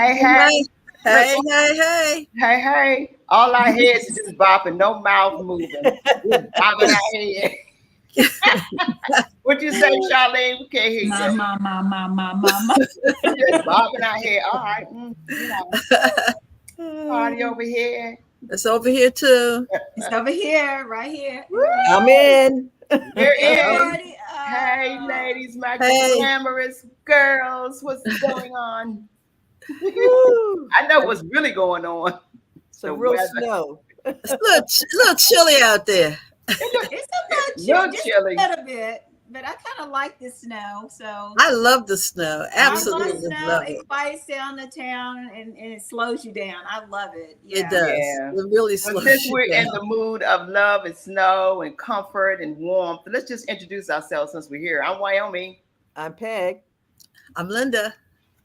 Hey, hey. Hey, hey, hey. Hey, hey. All our heads are just bopping, no mouth moving. Just bobbing our head. What you say, Charlene? We can't hear you. Ma. Just bobbing our head. All right. Party over here. It's over here too. It's over here, right here. I'm in. We're Hey, in. Marty. Hey, ladies, my Hey. glamorous girls. What's going on? Woo. I know what's really going on. Some The real weather. snow. It's a little chilly out there. It's a Real little just chilly. a little bit, but I kind of like the snow. So I love the snow. I love Absolutely snow. love It it. quiets down the town and it slows you down. I love it. It Yeah. does. Yeah. It really Well, slows since you we're down. in the mood of love and snow and comfort and warmth, let's just introduce ourselves since we're here. I'm Wyoming, I'm Peg. I'm Linda.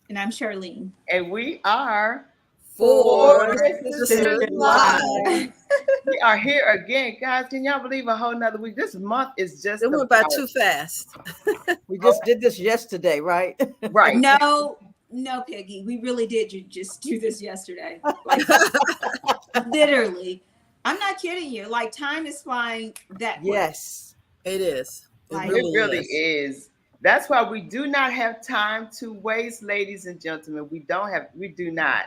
And I'm Charlene. and we are Four Sisters Sisters Live. Live. We are here again, guys. Can y'all believe a whole nother week? This month is just It went by about too fast. We just did this yesterday, right? right. No, Peggy. We really did just do this yesterday. Like literally. I'm not kidding you. Like time is flying that quick. Yes. It is. It Like, It really, really is. is. That's why we do not have time to waste, ladies and gentlemen. We do not.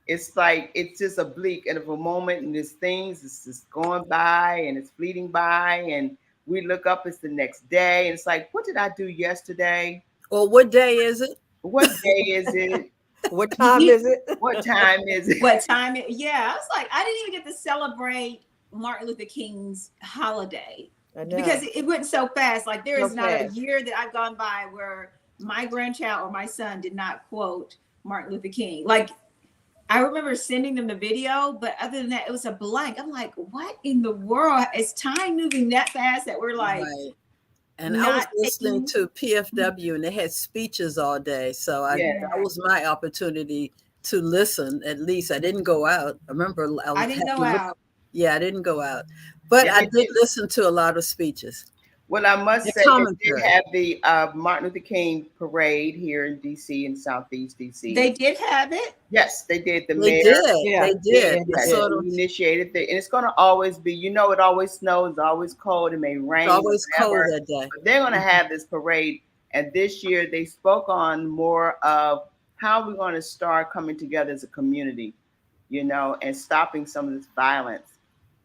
It's like it's just a blink and of a moment, and there's things it's just going by and it's fleeting by, and we look up, it's the next day, and it's like, what did I do yesterday? Well, what day is it? What day is it? What time is it? What time is it? what time? Yeah, I was like, I didn't even get to celebrate Martin Luther King's holiday I know. because it went so fast. Like there is So not a fast. year that I've gone by where my grandchild or my son did not quote Martin Luther King. Like I remember sending them the video, but other than that, it was a blank. I'm like, what in the world? Is time moving that fast that we're like, Right. And I was not listening taking- to PFW and they had speeches all day. So Yeah. that was my opportunity to listen. At least I didn't go out. I remember I didn't go out. Yeah, I didn't go out. But Yeah, I they did did. listen to a lot of speeches. Well, I must The say, they did commentary. have the Martin Luther King parade here in DC, in Southeast DC. They did have it. Yes, they did. The They mayor. did. Yeah. They did. Yeah, I Yes, saw we them. initiated it, and it's going to always be. It always snows, it's always cold, it may rain, It's always cold whatever. that day. But they're going to have this parade, and this year they spoke on more of how we're going to start coming together as a community, and stopping some of this violence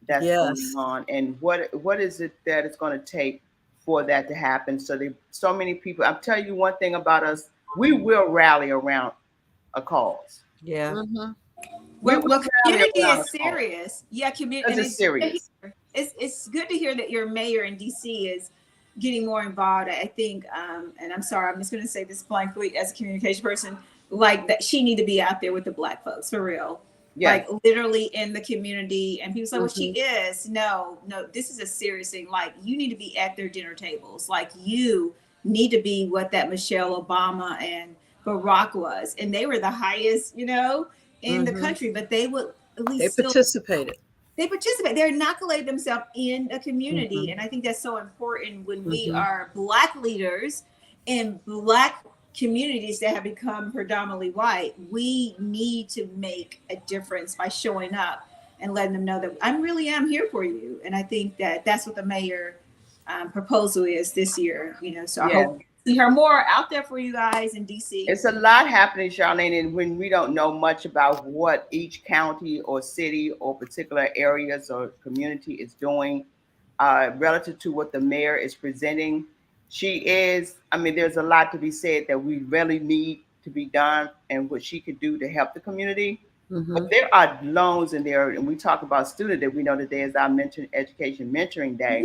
that's Yes. going on, and what is it that it's going to take for that to happen. So many people. I'll tell you one thing about us: we will rally around a cause. Yeah. Mhm. We Well, will rally community around is a cause. serious. Yeah, community. Because it's serious. It's good to hear that your mayor in DC is getting more involved. I think, and I'm sorry, I'm just going to say this blankly as a communication person, like that she need to be out there with the Black folks for real. Yeah. Like literally in the community, and people say, "Well, she Mm-hmm. is." No, this is a serious thing. Like you need to be at their dinner tables. Like you need to be what that Michelle Obama and Barack was, and they were the highest, in the Mhm. country. But they would at They least still participated. they participate. They inoculate themselves in a community, Mhm. and I think that's so important when we Mhm. are Black leaders in Black communities that have become predominantly white. We need to make a difference by showing up and letting them know that I really am here for you. And I think that that's what the mayor proposal is this year. So I Yeah. hope to see her more out there for you guys in DC. It's a lot happening, Charlene, and when we don't know much about what each county or city or particular areas or community is doing relative to what the mayor is presenting, there's a lot to be said that we really need to be done and what she could do to help the community. But Mhm. there are loans in there, and we talk about student that we know today is our education mentoring day.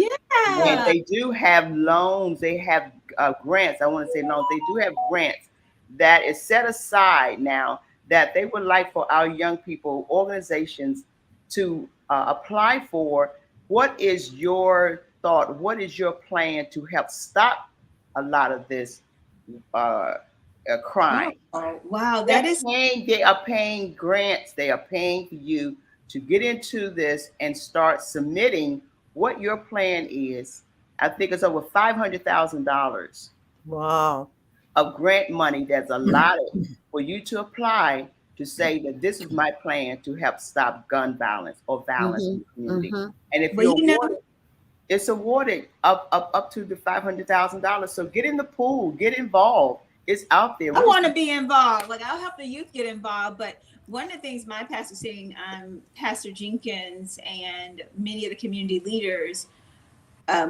And Yeah. they do have loans, they have grants. I want to say loans, they do have grants that is set aside now that they would like for our young people, organizations to apply for. What is your thought? What is your plan to help stop a lot of this crime? Oh, wow. That is They are paying grants. They are paying for you to get into this and start submitting what your plan is. I think it's over $500,000 Wow. of grant money that's allotted for you to apply to say that this is my plan to help stop gun violence or violence in the community. And if Well, you're you know, awarded, it's awarded up to the $500,000. So get in the pool, get involved. It's out there. I want to be involved. Like, I'll help the youth get involved. But one of the things my pastor's saying, Pastor Jenkins and many of the community leaders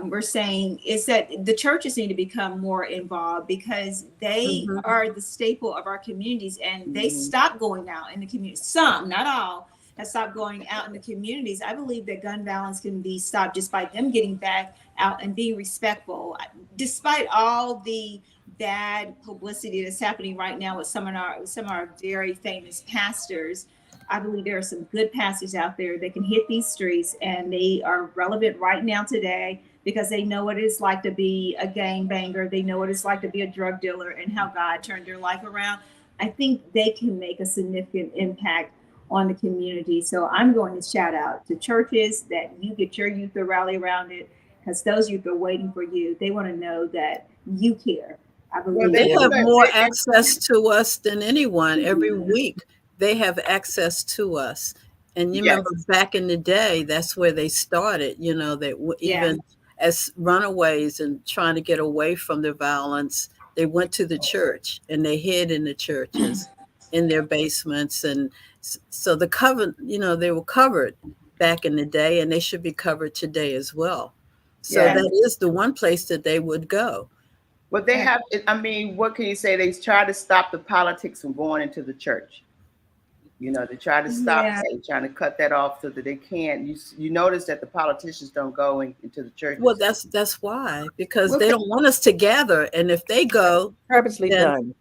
were saying, is that the churches need to become more involved, because they are the staple of our communities, and they stop going out in the community. Some, not all, have stopped going out in the communities. I believe that gun violence can be stopped just by them getting back out and being respectful, despite all the bad publicity that's happening right now with some of our very famous pastors. I believe there are some good pastors out there that can hit these streets, and they are relevant right now today because they know what it's like to be a gangbanger. They know what it's like to be a drug dealer and how God turned their life around. I think they can make a significant impact on the community. So I'm going to shout out to churches that you get your youth to rally around it, because those youth are waiting for you. They want to know that you care. I believe they have more access to us than anyone. Every week they have access to us. And you remember back in the day, that's where they started, you know, that even as runaways and trying to get away from the violence, they went to the church and they hid in the churches, in their basements. And so the cover, you know, they were covered back in the day, and they should be covered today as well. So that is the one place that they would go. Well, they have, I mean, what can you say? They try to stop the politics from going into the church. You know, they try to stop that, trying to cut that off so that they can't. You notice that the politicians don't go into the church. Well, that's why, because they don't want us to gather. And if they go, purposely done.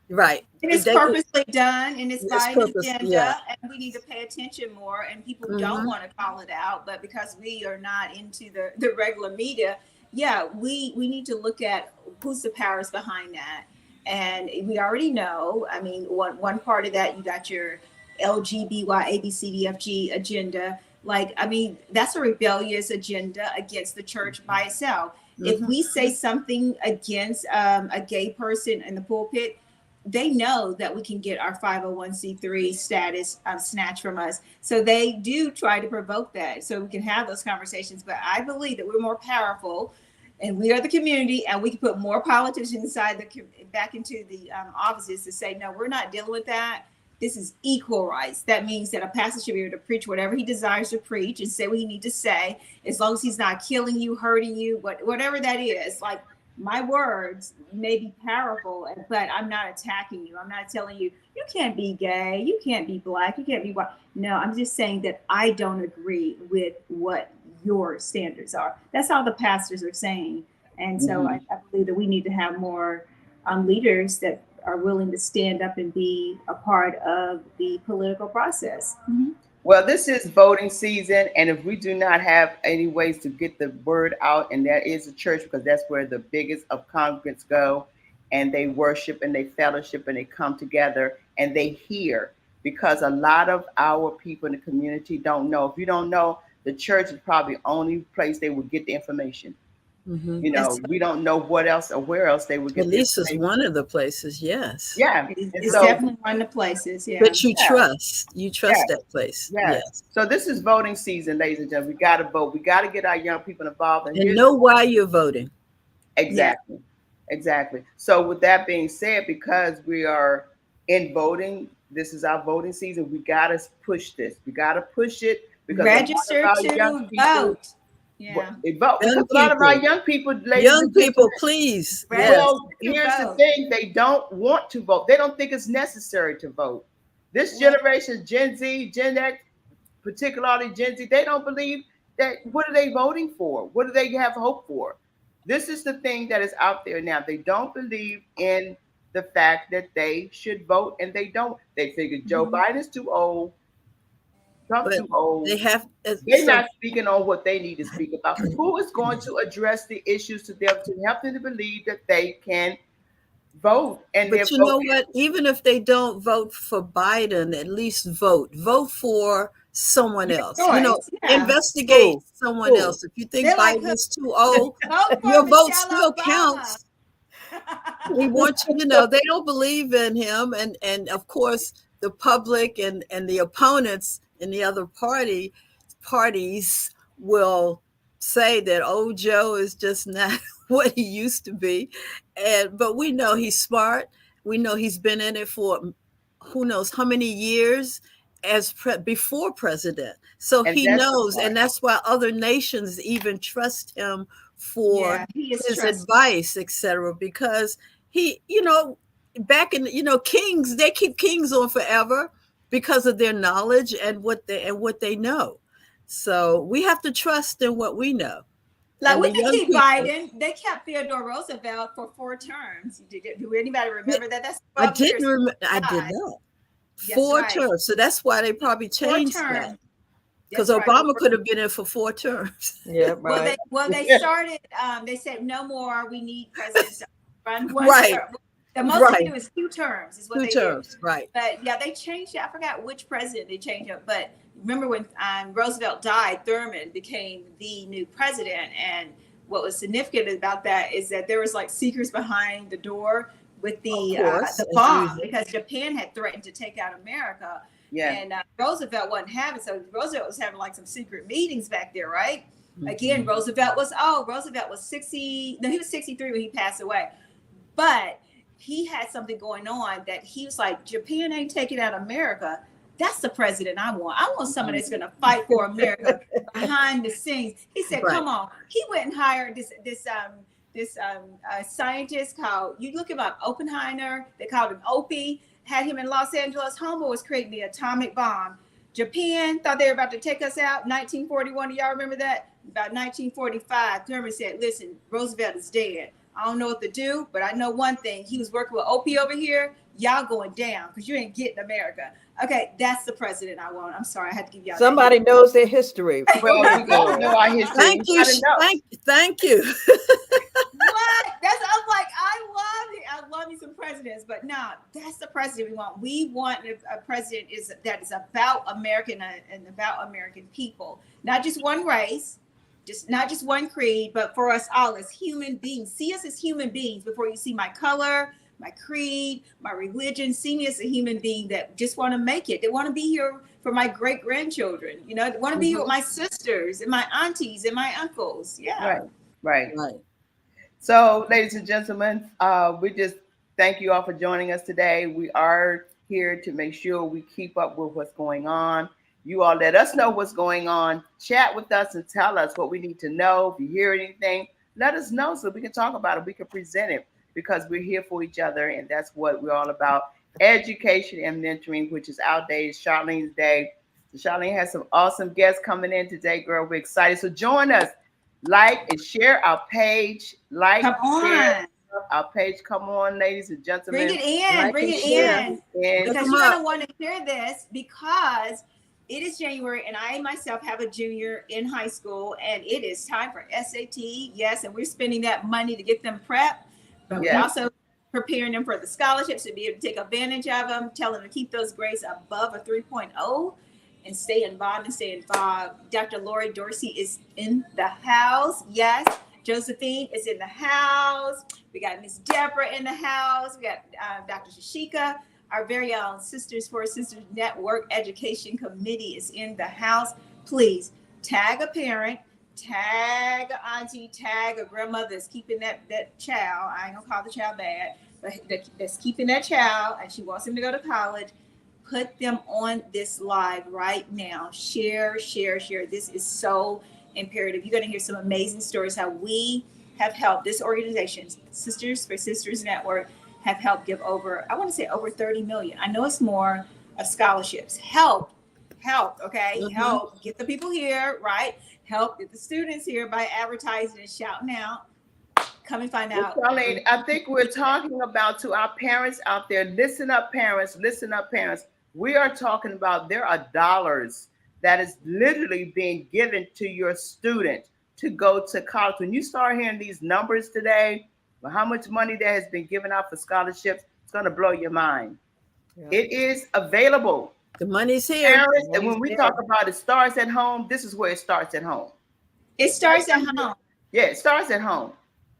Right. And it's purposely done, and it's by an agenda, and we need to pay attention more. And people don't want to call it out, but because we are not into the regular media, we need to look at who's the powers behind that. And we already know, I mean, one part of that, you got your LGBY, ABCDFG agenda. Like, I mean, that's a rebellious agenda against the church by itself. If we say something against a gay person in the pulpit, they know that we can get our 501c3 status snatched from us. So they do try to provoke that so we can have those conversations. But I believe that we're more powerful, and we are the community, and we can put more politicians back into the offices to say, no, we're not dealing with that. This is equal rights. That means that a pastor should be able to preach whatever he desires to preach and say what he needs to say, as long as he's not killing you, hurting you, whatever that is. Like, my words may be powerful, but I'm not attacking you. I'm not telling you, you can't be gay, you can't be black, you can't be white. No, I'm just saying that I don't agree with what your standards are. That's all the pastors are saying. And so I believe that we need to have more leaders that are willing to stand up and be a part of the political process. Well, this is voting season, and if we do not have any ways to get the word out, and that is the church, because that's where the biggest of congregants go, and they worship and they fellowship and they come together and they hear, because a lot of our people in the community don't know. If you don't know, the church is probably the only place they would get the information. You know, we don't know what else or where else they would get. At least it's one of the places, yes. Yeah, it's definitely one of the places. Yeah, but you trust that place. Yes. So this is voting season, ladies and gentlemen. We got to vote. We got to get our young people involved, and know why you're voting. Exactly. So with that being said, because we are in voting, this is our voting season. We got to push this. We got to push it, because register to vote. They vote. Because a lot of our young people, please. Well, here's the thing: they don't want to vote. They don't think it's necessary to vote. This generation, Gen Z, Gen X, particularly Gen Z, they don't believe that. What are they voting for? What do they have hope for? This is the thing that is out there now. They don't believe in the fact that they should vote, and they don't. They figure Joe Biden's too old. Trump's too old. They're not speaking on what they need to speak about. Who is going to address the issues to them to help them to believe that they can vote? But you know what? Even if they don't vote for Biden, at least vote for someone else. You know, investigate someone else. If you think Biden is too old, your vote still counts. We want you to know they don't believe in him, and of course the public and the opponents in the other parties will say that old Joe is just not what he used to be. But we know he's smart. We know he's been in it for who knows how many years as before president. So And he that's the knows, part. and that's why other nations even trust him for he is his trusted. advice, etc. Because he, back in, kings, they keep kings on forever because of their knowledge and what they know. So we have to trust in what we know. Like And we the can young keep people, Biden. They kept Theodore Roosevelt for 4 terms. Do anybody remember that? That's I 12 years. didn't remember. I did God. not. That's 4 right. terms. So that's why they probably 4 changed that. terms. Because That's right. Obama could have been in for 4 terms. Yeah, right. Well, they started. They said no more. We need presidents to run one Right. term. The most Right. they do is 2 terms. Is what 2 they terms, did. right. But yeah, they changed it. I forgot which president they changed it. But remember when Roosevelt died, Thurman became the new president. And what was significant about that is that there was like secrets behind the door with the bomb, because Japan had threatened to take out America. Yeah. And Roosevelt wasn't having, so Roosevelt was having like some secret meetings back there, right? Mm-hmm. Again, Roosevelt was 60, no, he was 63 when he passed away. But he had something going on that he was like, Japan ain't taking out America. That's the president I want. I want somebody that's going to fight for America behind the scenes. He said, come on. He went and hired this scientist called, you look him up, Oppenheimer. They called him Opie. Had him in Los Angeles. Homer was creating the atomic bomb. Japan thought they were about to take us out. 1941. Do y'all remember that? About 1945, Thurman said, listen, Roosevelt is dead. I don't know what to do, but I know one thing. He was working with Opie over here. Y'all going down because you ain't getting America. Okay, that's the president I want. I'm sorry, I had to give y'all. Somebody knows their history. Well, we don't know our history. Thank you. Thank you. What? I'm like, I love me some presidents, but no, that's the president we want. We want a president that is about American and about American people, not just one race, not just one creed, but for us all as human beings. See us as human beings before you see my color, my creed, my religion. See me as a human being that just want to make it. They want to be here for my great grandchildren. They want to be here with my sisters and my aunties and my uncles. Yeah. Right. So, ladies and gentlemen, we just thank you all for joining us today. We are here to make sure we keep up with what's going on. You all let us know what's going on. Chat with us and tell us what we need to know. If you hear anything, let us know so we can talk about it. We can present it because we're here for each other. And that's what we're all about. Education and mentoring, which is our day, is Charlene's day. So Charlene has some awesome guests coming in today, girl. We're excited. So join us. Like and share our page. Share our page. Come on, ladies and gentlemen. Bring it in. Bring it in. Because you're going to want to hear this because it is January and I myself have a junior in high school and it is time for SAT. Yes, and we're spending that money to get them prepped, but we're also preparing them for the scholarships to be able to take advantage of them, tell them to keep those grades above a 3.0 and stay involved. Dr. Lori Dorsey is in the house. Yes. Josephine is in the house. We got Miss Deborah in the house. We got Dr. Shashika. Our very own 4SistersLIVE Network Education Committee is in the house. Please tag a parent, tag an auntie, tag a grandmother that's keeping that child. I ain't gonna call the child bad, but that's keeping that child and she wants him to go to college. Put them on this live right now. Share. This is so imperative. You're going to hear some amazing stories how we have helped this organization, 4SistersLIVE Network, have helped give over 30 million. I know it's more of scholarships. Help, okay? Mm-hmm. Help get the people here, right? Help get the students here by advertising and shouting out. Come and find out. Charlene, I think we're talking about to our parents out there. Listen up, parents. We are talking about there are dollars that is literally being given to your student to go to college. When you start hearing these numbers today, how much money that has been given out for scholarships, it's going to blow your mind. Yeah. It is available. The money's here. Parents, and when we talk about it starts at home, this is where it starts at home. It starts at home. Yeah, it starts at home.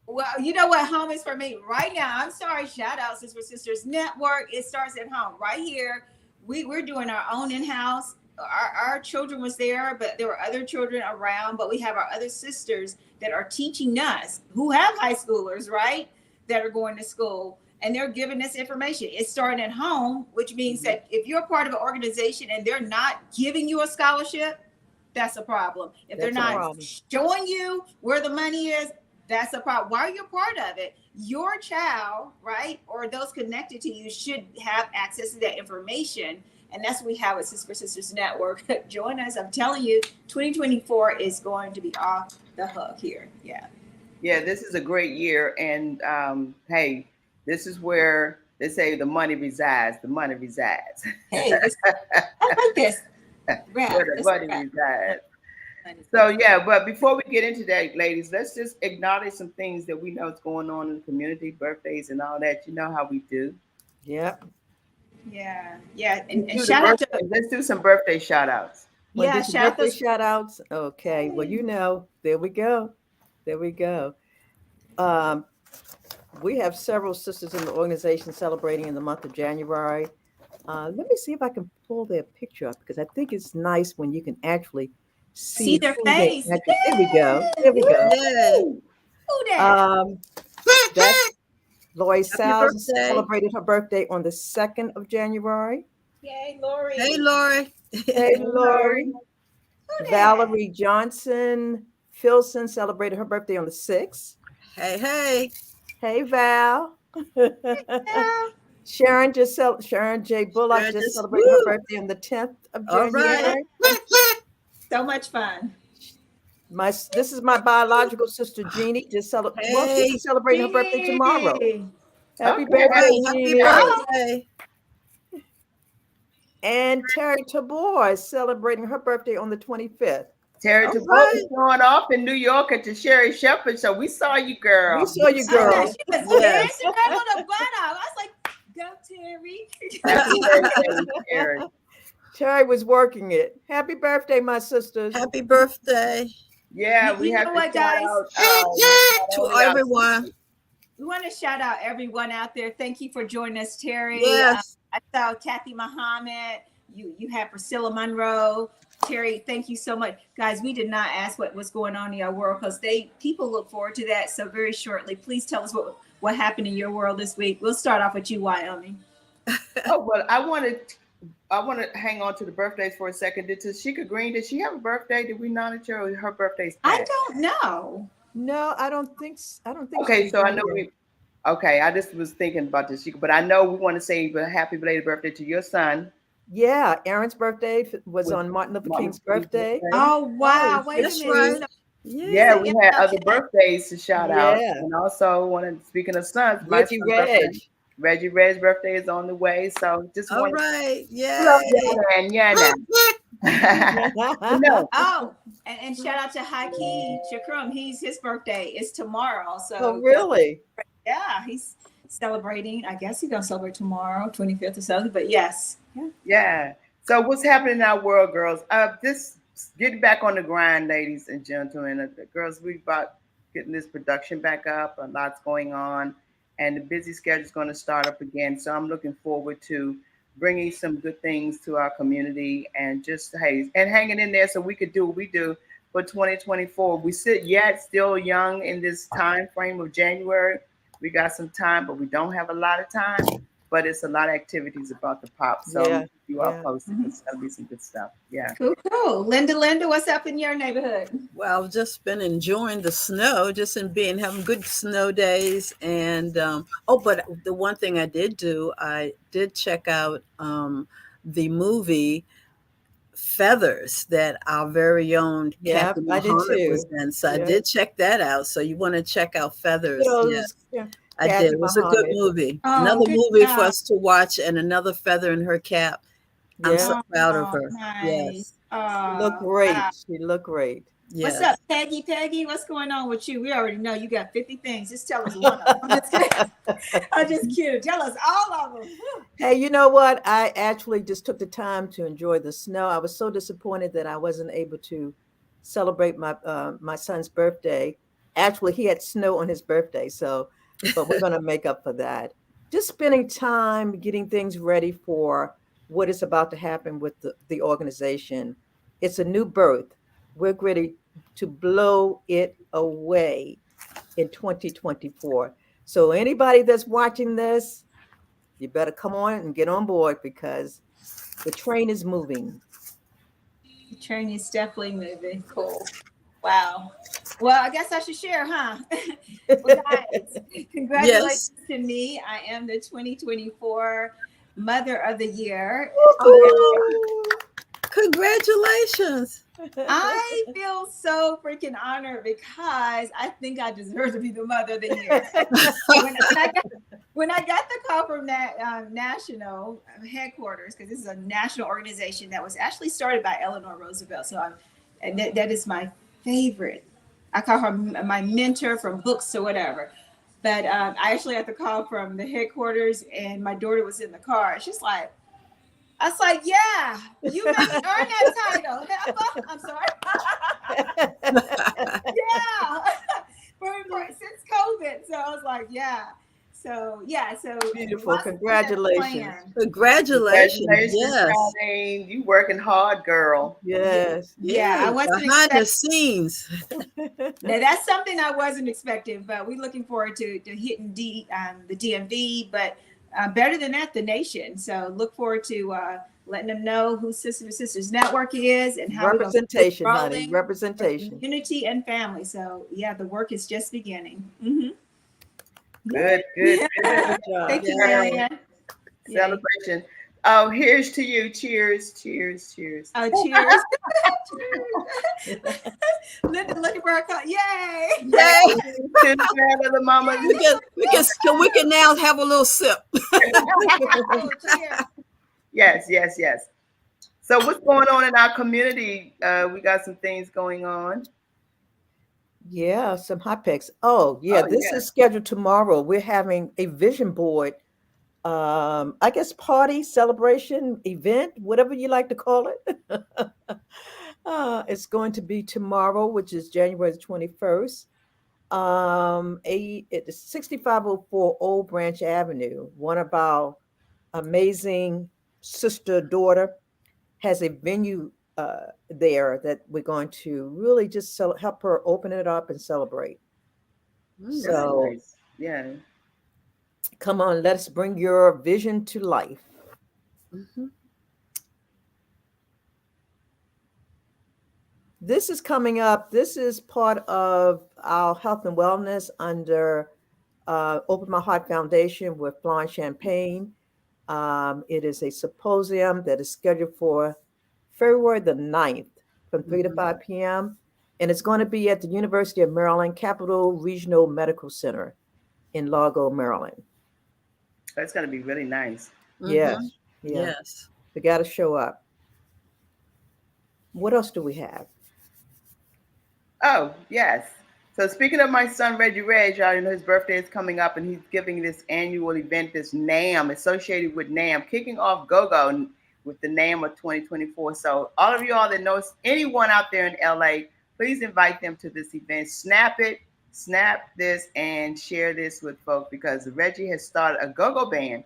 Well, you know what home is for me right now. I'm sorry. Shout out 4SistersLIVE Network. It starts at home right here we're doing our own in-house. Our children was there, but there were other children around, but we have our other sisters that are teaching us who have high schoolers, right? That are going to school, and they're giving us information. It's starting at home, which means that if you're part of an organization and they're not giving you a scholarship, that's a problem. If they're not showing you where the money is, that's a problem. While you're part of it, your child, right, or those connected to you should have access to that information. And that's what we have at Sisters for Sisters Network. Join us. I'm telling you, 2024 is going to be off the hook here. Yeah. Yeah, this is a great year. And hey, this is where they say the money resides. The money resides. Hey, I like this. Where the money resides. So yeah, but before we get into that, ladies, let's just acknowledge some things that we know is going on in the community, birthdays and all that. You know how we do. Yep. Yeah. And shout out to, let's do some birthday shout outs. Yeah, shout outs. Okay. Well, you know, there we go. We have several sisters in the organization celebrating in the month of January. Let me see if I can pull their picture up, because I think it's nice when you can actually see their face. There we go. That's Lori Sal's celebrated her birthday on the 2nd of January. Yay, Lori. Hey, Lori. Hey, Lori. Valerie Johnson Filson celebrated her birthday on the 6th. Hey. Hey, Val. Sharon J. Bullock just celebrated her birthday on the 10th of January. Right. So much fun. This is my biological sister Jeannie. She's celebrating her birthday tomorrow. Happy birthday, Jeannie! Birthday. And Terry Tabor is celebrating her birthday on the 25th. Terry Tabor is going off in New York at the Sherry Shepherd show. We saw you, girl. We saw you, girl. She was dancing right on the bottom. I was like, go, Terry. Happy birthday, Terry. Terry was working it. Happy birthday, my sisters. Happy birthday. Yeah, we have to guys? To everyone. We want to shout out everyone out there. Thank you for joining us, Terry. Yes. I saw Kathy Muhammad. You had Priscilla Monroe. Terry, thank you so much. Guys, we did not ask what was going on in your world, because people look forward to that. So very shortly, please tell us what happened in your world this week. We'll start off with you, Wyoming. Well, I want to hang on to the birthdays for a second. Did Tashika Green, did she have a birthday? Did we not know her birthday's past? I don't know. No, I don't think. Okay, so I know I just was thinking about Tashika, but I know we want to say a happy belated birthday to your son. Yeah, Aaron's birthday was on Martin Luther King's birthday. Oh, wow. Wait a minute. Right. Yeah, we had other birthdays to shout out. And also, speaking of sons, Reggie Red's birthday is on the way. So just all right. Yeah. No. Oh, and shout out to Haki Chakram. His birthday is tomorrow. So really? Yeah, he's celebrating. I guess he's gonna celebrate tomorrow, 25th or something. But yes. Yeah. So what's happening in our world, girls? This getting back on the grind, ladies and gentlemen. Girls, we about getting this production back up. A lot's going on, and the busy schedule is going to start up again. So I'm looking forward to bringing some good things to our community, and just hanging in there so we could do what we do for 2024. We still young in this time frame of January. We got some time, but we don't have a lot of time. But it's a lot of activities about to pop. So you all posted. It's gonna be some good stuff. Yeah. Cool. Linda, what's up in your neighborhood? Well, I've just been enjoying the snow, having good snow days. And but the one thing I did do, I did check out the movie Feathers that our very own Captain Muhammad was in. So I did check that out. So you want to check out Feathers? Yes. Yeah. I did. It was a good movie. Another movie for us to watch, and another feather in her cap. I'm so proud of her. Nice. Yes. Look great. She looked great. Yes. What's up, Peggy? Peggy, what's going on with you? We already know you got 50 things. Just tell us one of them. I'm just kidding. Tell us all of them. Hey, you know what? I actually just took the time to enjoy the snow. I was so disappointed that I wasn't able to celebrate my son's birthday. Actually, he had snow on his birthday, but we're going to make up for that. Just spending time getting things ready for what is about to happen with the organization. It's a new birth. We're ready to blow it away in 2024. So anybody that's watching this, you better come on and get on board because the train is moving. The train is definitely moving. Cool. Wow. Well, I guess I should share, huh? Well, guys, congratulations to me. I am the 2024 Mother of the Year. Congratulations. I feel so freaking honored because I think I deserve to be the Mother of the Year. when I got the call from that national headquarters, because this is a national organization that was actually started by Eleanor Roosevelt. So that is my favorite. I call her my mentor from books to whatever. But I actually had the call from the headquarters, and my daughter was in the car. She's like, I was like, yeah, you made me earn that title. I'm sorry. Yeah. Since COVID. So I was like, yeah. So beautiful. Congratulations. Congratulations. Yes. Charlene. You working hard, girl. Yes. Yeah, I wasn't behind the scenes. Now, that's something I wasn't expecting, but we're looking forward to hitting the DMV, but better than that, the nation. So look forward to letting them know who Sisters to Sisters Network is and how representation, honey, representation, community and family. So yeah, the work is just beginning. Mm-hmm. Good. Thank you, Marianne. Celebration. Oh, here's to you. Cheers. Oh, cheers. Linda looking for a cup. Yay. To the of the mama. We can now have a little sip. Oh, cheers. Yes. So what's going on in our community? We got some things going on. Yeah, some hot picks. This is scheduled tomorrow. We're having a vision board, I guess party, celebration, event, whatever you like to call it. It's going to be tomorrow, which is January the 21st. It's 6504 Old Branch Avenue. One of our amazing sister-daughter has a venue there that we're going to really just help her open it up and celebrate. So, nice. Yeah. Come on, let us bring your vision to life. Mm-hmm. This is coming up. This is part of our health and wellness under Open My Heart Foundation with Florence Champagne. It is a symposium that is scheduled for February the 9th from 3 to 5 p.m. And it's going to be at the University of Maryland Capital Regional Medical Center in Largo, Maryland. That's going to be really nice. Yes. Yes. We got to show up. What else do we have? Oh, yes. So speaking of my son, Reggie Reg, y'all know his birthday is coming up, and he's giving this annual event, this NAM, associated with NAM, kicking off GoGo with the NAM of 2024. So all of y'all that knows anyone out there in LA, please invite them to this event. Snap this and share this with folks because Reggie has started a go-go band.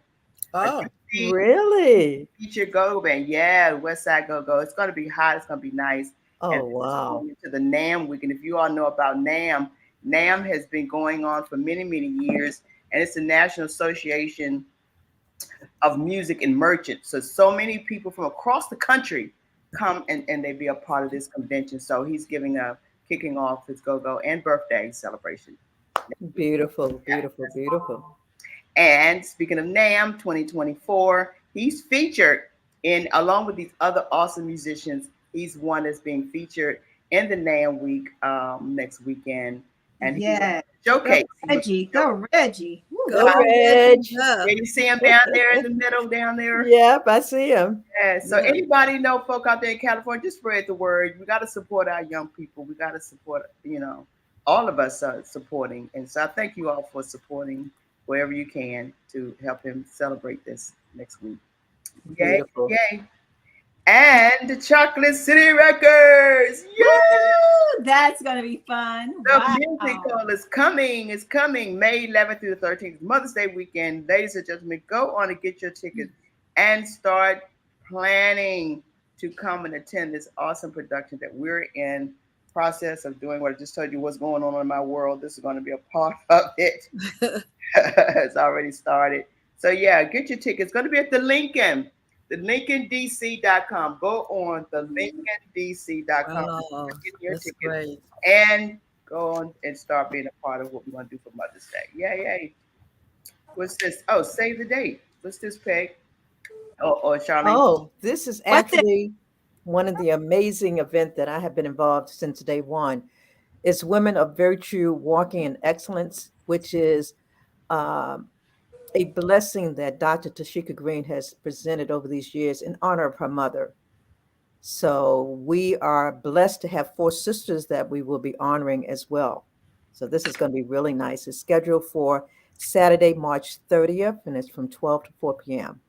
Oh, really? Feature go-go band. Yeah, West Side Go-Go. It's going to be hot. It's going to be nice. Oh, wow. To the NAM weekend. If you all know about NAM, NAM has been going on for many, many years, and it's the National Association of Music and Merchants. So many people from across the country come and they be a part of this convention. So he's kicking off his go-go and birthday celebration. Beautiful. And speaking of NAM 2024, he's featured along with these other awesome musicians. He's one that's being featured in the NAM week next weekend. And showcase. Go Reggie. Go Reg. Yeah, you see him down there in the middle down there? Yep, I see him. Yeah. So anybody know folk out there in California, just spread the word. We got to support our young people. We got to support, all of us are supporting. And so I thank you all for supporting wherever you can to help him celebrate this next week. Yay. And the Chocolate City Records. Woo! That's going to be fun. The musical is coming. It's coming May 11th through the 13th, Mother's Day weekend. Ladies and gentlemen, go on and get your tickets and start planning to come and attend this awesome production that we're in process of doing, what I just told you what's going on in my world, this is going to be a part of it. It's already started. So yeah, get your tickets. It's going to be at the LincolnDC.com. Go on the LincolnDC.com. Oh, Get your that's tickets great. and go on and start being a part of what we want to do for Mother's Day. Yay, yay. What's this? Oh, save the date. What's this, Peg? Or Charlene? Oh, this is What's it? actually one of the amazing events that I have been involved since day one. It's Women of Virtue Walking in Excellence, which is um, a blessing that Dr. Tashika Green has presented over these years in honor of her mother. So we are blessed to have 4 sisters that we will be honoring as well. So this is going to be really nice. It's scheduled for Saturday, March 30th, and it's from 12 to 4 p.m.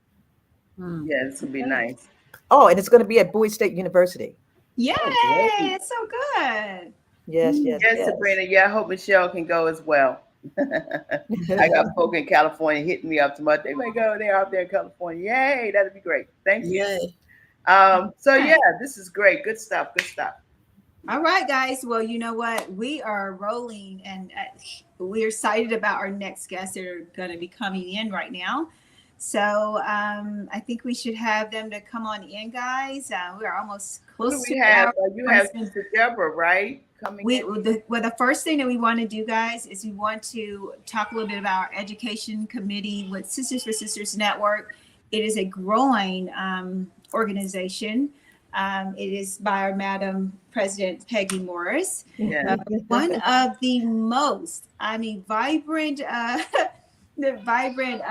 Yeah, this will be nice. Oh, and it's going to be at Bowie State University. Yay! Oh, great. It's so good. Yes, yes, Yes, yes. Sabrina. Yeah, I hope Michelle can go as well. I got folk in California hitting me up tomorrow. They may go. They're out there in California. Yay, that'd be great. Thank you. Yay. So yeah, this is great. Good stuff. Good stuff. All right, guys. Well, you know what? We are rolling, and we're excited about our next guests that are going to be coming in right now. So I think we should have them to come on in, guys. We're almost Who close do to we have? our You have Sister Deborah, right? Coming in. the first thing that we want to do, guys, is we want to talk a little bit about our education committee with Sisters for Sisters Network. It is a growing organization. It is by our Madam President Peggy Morris. Yeah. One of the most, vibrant, the vibrant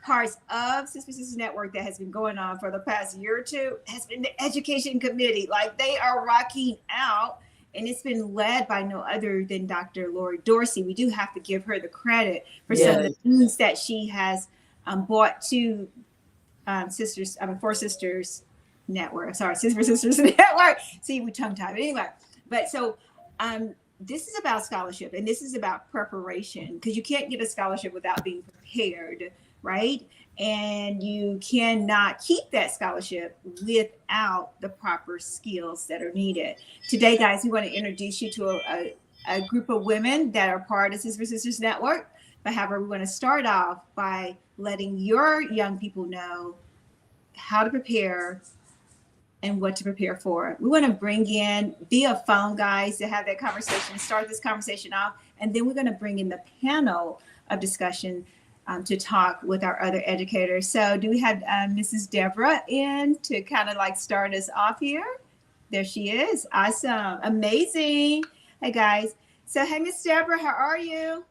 parts of Sisters for Sisters Network that has been going on for the past year or two has been the education committee. Like, they are rocking out. And it's been led by no other than Dr. Lori Dorsey. We do have to give her the credit for some of the things that she has brought to 4 Sisters Network. Sorry, Sisters for Sisters Network. See, we tongue tied. But anyway, this is about scholarship, and this is about preparation, because you can't get a scholarship without being prepared, right? And you cannot keep that scholarship without the proper skills that are needed. Today, guys, we want to introduce you to a group of women that are part of Sisters for Sisters Network. But however, we want to start off by letting your young people know how to prepare and what to prepare for. We want to bring in via phone, guys, to have that conversation, start this conversation off. And then we're going to bring in the panel of discussion to talk with our other educators. So do we have Mrs. Deborah in to kind of like start us off here? There she is. Awesome. Amazing. Hey, guys. So, hey, Miss Deborah, how are you?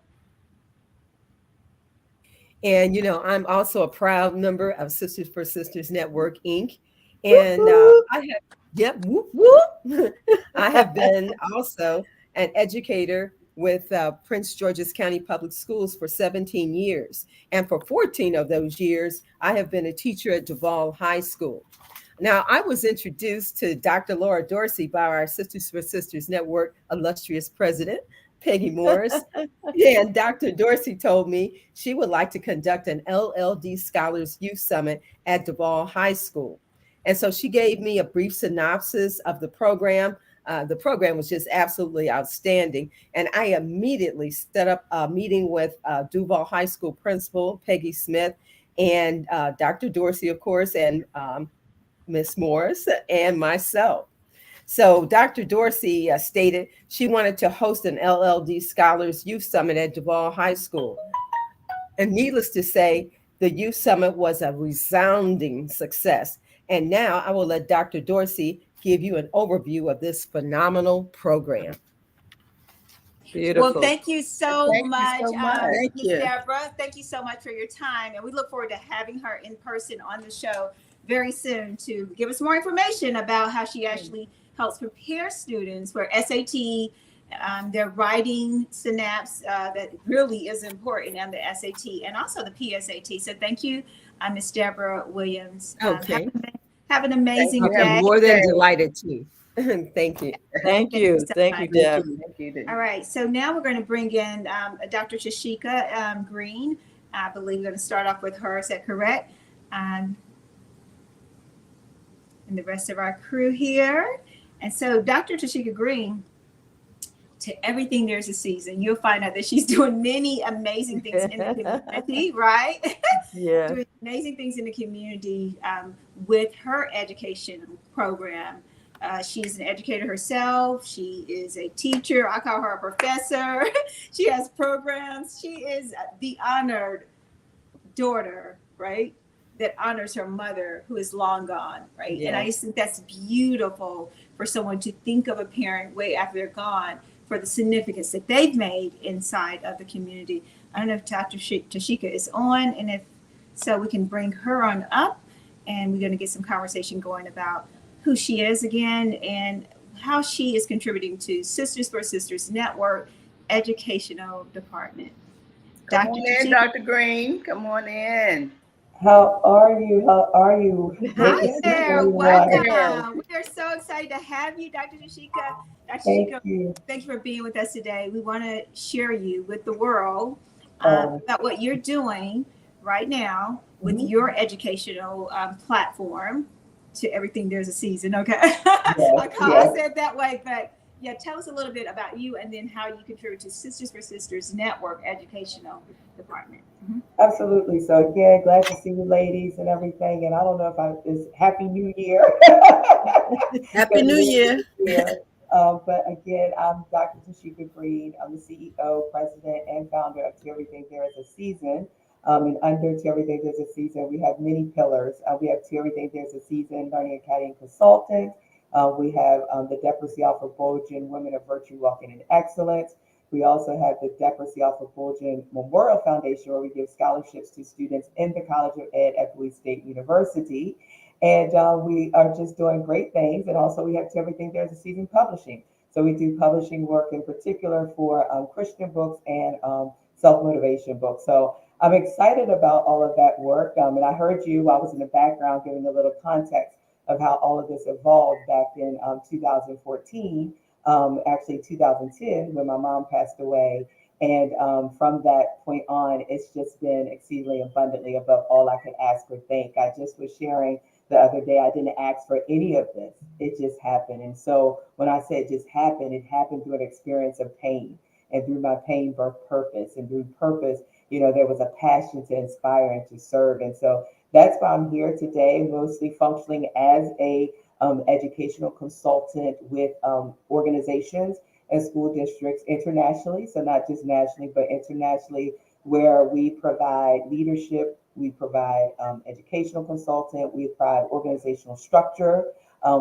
And, I'm also a proud member of Sisters for Sisters Network, Inc. And whoop, whoop. I have been also an educator with Prince George's County Public Schools for 17 years. And for 14 of those years, I have been a teacher at Duval High School. Now, I was introduced to Dr. Laura Dorsey by our Sisters for Sisters Network illustrious president, Peggy Morris. And Dr. Dorsey told me she would like to conduct an LLD Scholars Youth Summit at Duval High School. And so she gave me a brief synopsis of the program. The program was just absolutely outstanding. And I immediately set up a meeting with Duval High School principal, Peggy Smith, and Dr. Dorsey, of course, and Miss Morris and myself. So Dr. Dorsey stated she wanted to host an LLD Scholars Youth Summit at Duval High School. And needless to say, the Youth Summit was a resounding success. And now I will let Dr. Dorsey give you an overview of this phenomenal program. Beautiful. Well, thank you so much, Thank Ms. you. Deborah. Thank you so much for your time. And we look forward to having her in person on the show very soon to give us more information about how she actually helps prepare students for SAT, their writing synapse that really is important, and the SAT and also the PSAT. So thank you, Ms. Deborah Williams. Okay. Have an amazing day. I'm more than delighted to. Thank you. Thank you. so Thank you, much. Deb. Thank you. All right, so now we're going to bring in Dr. Tashika Green. I believe we're going to start off with her. Is that correct? and the rest of our crew here. And so Dr. Tashika Green, to everything there's a season. You'll find out that she's doing many amazing things in the community, right? Yeah. Doing amazing things in the community with her education program. She's an educator herself. She is a teacher. I call her a professor. She has programs. She is the honored daughter, right? That honors her mother who is long gone, right? Yeah. And I just think that's beautiful for someone to think of a parent way after they're gone for the significance that they've made inside of the community. I don't know if Dr. Tashika is on, and if so, we can bring her on up, and we're going to get some conversation going about who she is again and how she is contributing to Sisters for Sisters Network educational department. Come on in, Dr. Green. Come on in. How are you? How are you? Hi there, everyone. welcome. We are so excited to have you, Dr. Tashika. Dr. Thank Tashika, you. thank you for being with us today. We want to share you with the world Oh. about what you're doing right now with Mhm. your educational platform. To everything, there's a season, okay? Yes, I said that way, but yeah, tell us a little bit about you and then how you contribute to Sisters for Sisters Network Educational Department. Mm-hmm. Absolutely. So again, glad to see you ladies and everything. And I don't know if it's Happy New Year. Happy New Year. But again, I'm Dr. Tashika Green. I'm the CEO, president, and founder of To Everything There Is a Season. And under To Everything There's a Season, we have many pillars. We have To Everything There's a Season, Learning Academy Consultant. We have the Deborah Alpha Bulgin Women of Virtue Walking in Excellence. We also have the Deborah Alpha Bulgin Memorial Foundation, where we give scholarships to students in the College of Ed at Bowie State University. And we are just doing great things. And also we have To Everything There's a Season Publishing. So we do publishing work in particular for Christian books and self-motivation books. So I'm excited about all of that work. And I heard you, I was in the background giving a little context of how all of this evolved back in 2014, actually 2010, when my mom passed away. And from that point on, it's just been exceedingly abundantly above all I could ask or think. I just was sharing the other day, I didn't ask for any of this. It just happened. And so when I say it just happened, it happened through an experience of pain. And through my pain, birthed purpose. And through purpose, there was a passion to inspire and to serve. And so that's why I'm here today, mostly functioning as a educational consultant with organizations and school districts internationally. So not just nationally, but internationally, where we provide leadership, we provide educational consultant, we provide organizational structure.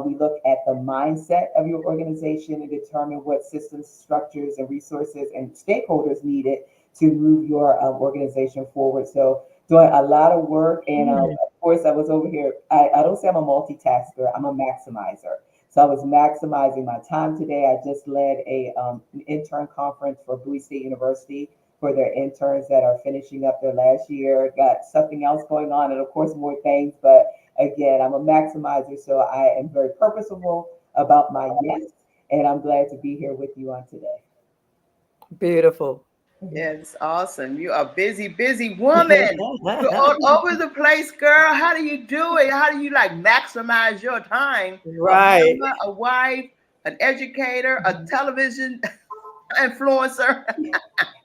We look at the mindset of your organization and determine what systems, structures, and resources and stakeholders needed to move your organization forward. So doing a lot of work. And of course, I was over here. I don't say I'm a multitasker. I'm a maximizer. So I was maximizing my time today. I just led an intern conference for Bowie State University for their interns that are finishing up their last year. Got something else going on, and of course more things. But again, I'm a maximizer, so I am very purposeful about my yes, and I'm glad to be here with you on today. Beautiful. Yeah, it's awesome. You are a busy, busy woman. You're all over the place, girl. How do you do it? How do you maximize your time? Right. A mama, a wife, an educator, a television influencer.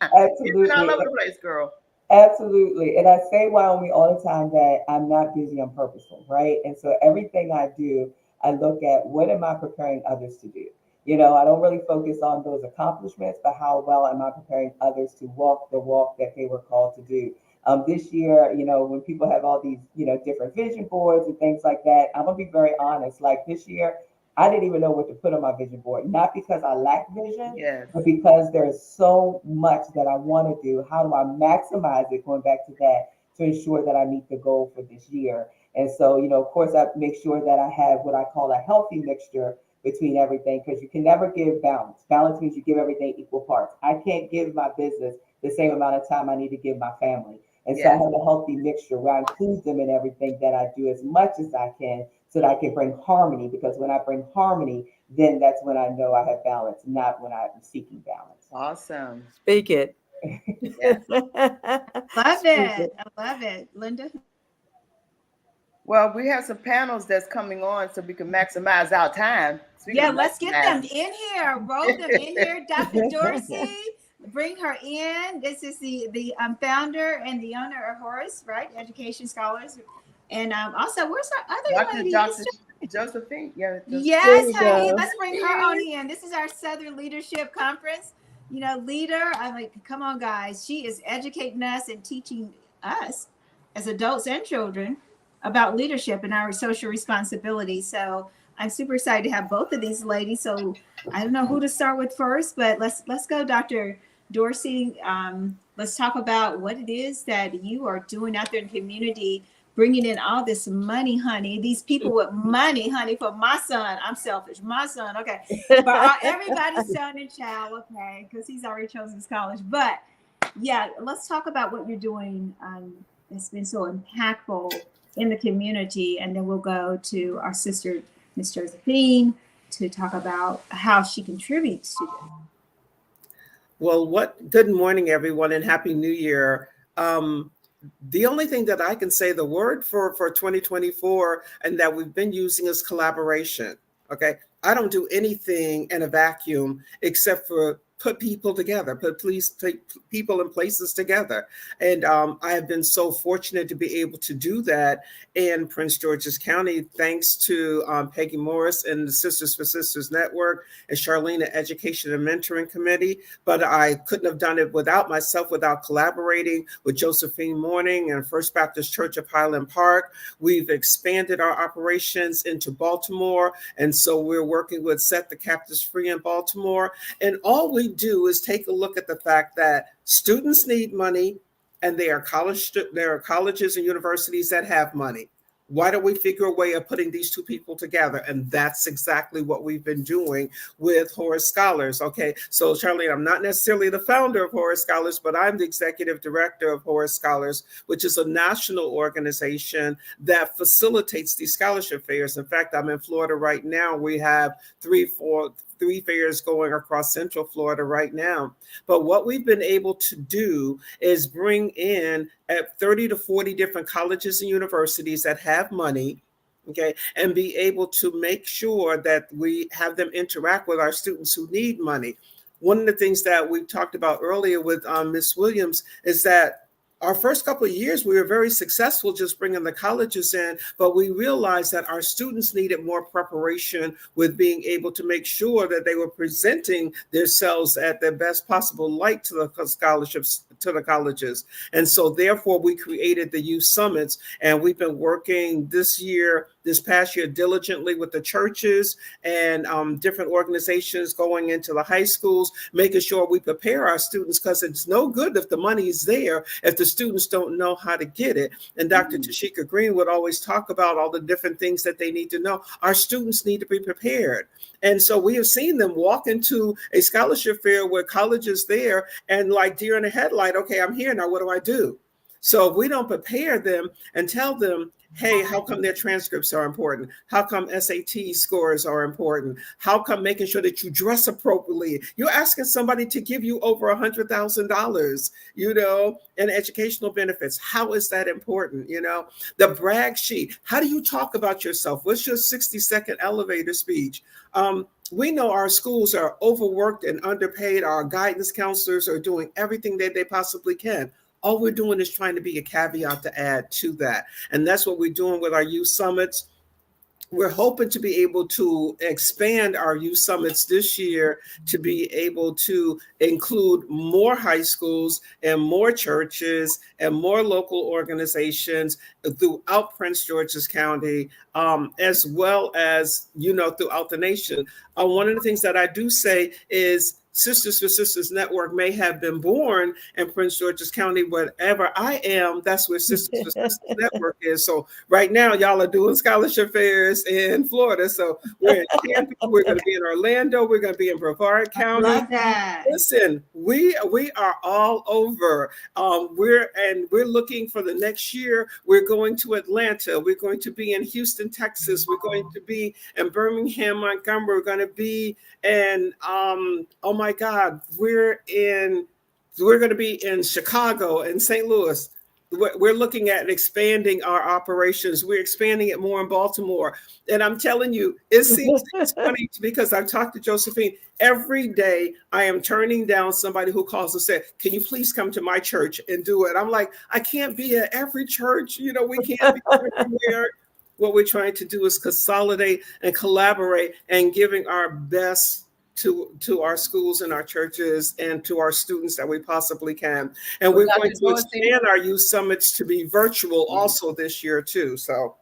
Absolutely. You've been all over the place, girl. Absolutely. And I say Wyoming all the time that I'm not busy, I'm purposeful, right? And so everything I do, I look at what am I preparing others to do? I don't really focus on those accomplishments, but how well am I preparing others to walk the walk that they were called to do? This year, when people have all these, different vision boards and things like that, I'm gonna be very honest. Like this year, I didn't even know what to put on my vision board, not because I lack vision, Yes. but because there's so much that I want to do. How do I maximize it? Going back to that, to ensure that I meet the goal for this year. And so, of course, I make sure that I have what I call a healthy mixture between everything, because you can never give balance. Balance means you give everything equal parts. I can't give my business the same amount of time I need to give my family. And so I have a healthy mixture where I include them in everything that I do as much as I can, so that I can bring harmony. Because when I bring harmony, then that's when I know I have balance, not when I'm seeking balance. Awesome. Speak it. Yes. Love it. I love it. Linda? Well, we have some panels that's coming on so we can maximize our time. Speaking Yeah, of let's get them maximize, in here. Roll them in here. Dr. Dorsey, bring her in. This is the founder and the owner of Horace, right? Education Scholars. And also, where's our other lady? Dr. Josephine. Yeah, There Yes, we honey. go. Let's bring her on in. This is our Southern Leadership Conference. You know, leader. I'm like, come on, guys. She is educating us and teaching us as adults and children about leadership and our social responsibility. So I'm super excited to have both of these ladies. So I don't know who to start with first, but let's go, Dr. Dorsey. Let's talk about what it is that you are doing out there in the community, bringing in all this money, honey. These people with money, honey, for my son. I'm selfish. My son, okay. For everybody's son and child, okay, because he's already chosen his college. But yeah, let's talk about what you're doing. It's been so impactful in the community. And then we'll go to our sister, Miss Josephine, to talk about how she contributes to this. Well, good morning, everyone, and Happy New Year. The only thing that I can say, the word for 2024 and that we've been using is collaboration. Okay. I don't do anything in a vacuum except for put people together, put people and places together. And I have been so fortunate to be able to do that in Prince George's County, thanks to Peggy Morris and the Sisters for Sisters Network and Charlene at Education and Mentoring Committee. But I couldn't have done it without myself, without collaborating with Josephine Morning and First Baptist Church of Highland Park. We've expanded our operations into Baltimore. And so we're working with Set the Captives Free in Baltimore. And all we do is take a look at the fact that students need money and there are colleges and universities that have money. Why don't we figure a way of putting these two people together? And that's exactly what we've been doing with Horace Scholars. Okay, so Charlene, I'm not necessarily the founder of Horace Scholars, but I'm the executive director of Horace Scholars, which is a national organization that facilitates these scholarship fairs. In fact, I'm in Florida right now. We have three fairs going across Central Florida right now. But what we've been able to do is bring in at 30 to 40 different colleges and universities that have money, okay, and be able to make sure that we have them interact with our students who need money. One of the things that we talked about earlier with Ms. Williams is that our first couple of years, we were very successful just bringing the colleges in, but we realized that our students needed more preparation with being able to make sure that they were presenting themselves at their best possible light to the scholarships, to the colleges. And so therefore we created the youth summits, and we've been working this past year diligently with the churches and different organizations going into the high schools, making sure we prepare our students, because it's no good if the money is there if the students don't know how to get it. And Dr. Tashika Green would always talk about all the different things that they need to know. Our students need to be prepared. And so we have seen them walk into a scholarship fair where college is there and like deer in a headlight, okay, I'm here now, what do I do? So if we don't prepare them and tell them, hey, how come their transcripts are important? How come SAT scores are important? How come making sure that you dress appropriately? You're asking somebody to give you over $100,000, in educational benefits. How is that important? The brag sheet. How do you talk about yourself? What's your 60-second elevator speech? We know our schools are overworked and underpaid. Our guidance counselors are doing everything that they possibly can. All we're doing is trying to be a caveat to add to that. And that's what we're doing with our youth summits. We're hoping to be able to expand our youth summits this year to be able to include more high schools and more churches and more local organizations throughout Prince George's County, as well as, throughout the nation. One of the things that I do say is Sisters for Sisters Network may have been born in Prince George's County. Wherever I am, that's where Sisters for Sisters Network is. So right now, y'all are doing scholarship fairs in Florida. So we're in Tampa, we're going to be in Orlando, we're going to be in Brevard County. Love that. Listen, we are all over. We're looking for the next year. We're going to Atlanta. We're going to be in Houston, Texas. We're going to be in Birmingham, Montgomery. We're going to be in oh my God, we're going to be in Chicago and St. Louis. we're looking at expanding our operations. We're expanding it more in Baltimore. And I'm telling you, it seems it's funny because I've talked to Josephine. Every day I am turning down somebody who calls and said, can you please come to my church and do it? I'm like, I can't be at every church. You know, we can't be everywhere. What we're trying to do is consolidate and collaborate and giving our best to our schools and our churches and to our students that we possibly can. And we're going to expand our youth summits to be virtual also this year too. So